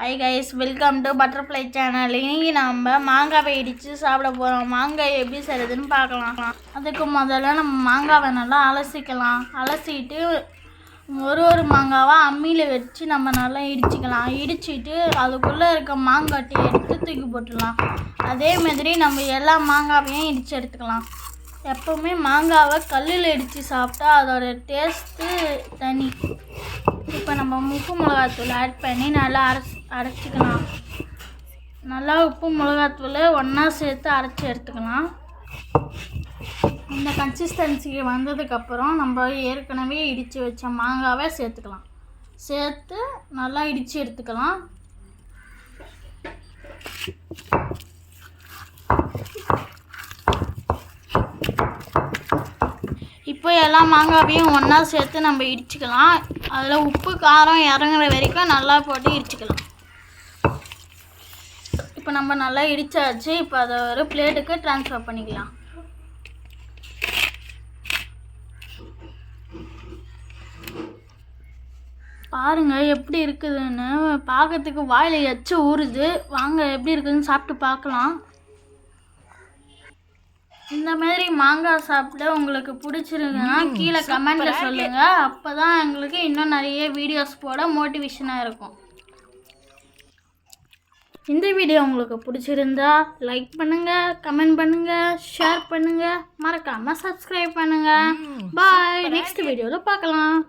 Hi guys, welcome to butterfly channel. இன்னைக்கு நம்ம மாங்காவை இடித்து சாப்பிட போகிறோம். மாங்காய் எப்படி செய்கிறதுன்னு பார்க்கலாம். அதுக்கு முதல்ல நம்ம மாங்காவை நல்லா அலசிக்கலாம். அலசிட்டு ஒரு மாங்காவாக அம்மியில் வச்சு நம்ம நல்லா இடிச்சிக்கலாம். இடிச்சிட்டு அதுக்குள்ளே இருக்க மாங்காட்டியை எடுத்து தூக்கி போட்டுடலாம். அதே மாதிரி நம்ம எல்லா மாங்காவையும் இடித்து எடுத்துக்கலாம். எப்போவுமே மாங்காவை கல்லில் இடித்து சாப்பிட்டா அதோட டேஸ்ட்டு தனி. இப்போ நம்ம உப்பு மிளகாத்தூள் ஆட் பண்ணி நல்லா அரைச்சிக்கலாம். நல்லா உப்பு மிளகாத்தூள் ஒன்றா சேர்த்து அரைச்சி எடுத்துக்கலாம். இந்த கன்சிஸ்டன்சிக்கு வந்ததுக்கப்புறம் நம்ம ஏற்கனவே இடித்து வச்ச மாங்காவை சேர்த்துக்கலாம். சேர்த்து நல்லா இடித்து எடுத்துக்கலாம். இப்போ எல்லா மாங்காவையும் ஒன்றா சேர்த்து நம்ம இடிச்சிக்கலாம். அதில் உப்பு காரம் இறங்குற வரைக்கும் நல்லா போட்டு இடிச்சிக்கலாம். இப்போ நம்ம நல்லா இடிச்சாச்சு. இப்போ அதை ஒரு பிளேட்டுக்கு ட்ரான்ஸ்ஃபர் பண்ணிக்கலாம். பாருங்கள் எப்படி இருக்குதுன்னு. பார்க்கறதுக்கு வாயில் எச்சு ஊறுது. வாங்க எப்படி இருக்குதுன்னு சாப்பிட்டு பார்க்கலாம். இந்த மாதிரி மாங்காய் சாப்பிட உங்களுக்கு பிடிச்சிருக்குன்னா கீழே கமெண்டில் சொல்லுங்கள். அப்போ தான் எங்களுக்கு இன்னும் நிறைய வீடியோஸ் போட மோட்டிவேஷனாக இருக்கும். இந்த வீடியோ உங்களுக்கு பிடிச்சிருந்தா லைக் பண்ணுங்கள், கமெண்ட் பண்ணுங்கள், ஷேர் பண்ணுங்கள், மறக்காமல் சப்ஸ்கிரைப் பண்ணுங்கள். பாய், நெக்ஸ்ட் வீடியோவில் பார்க்கலாம்.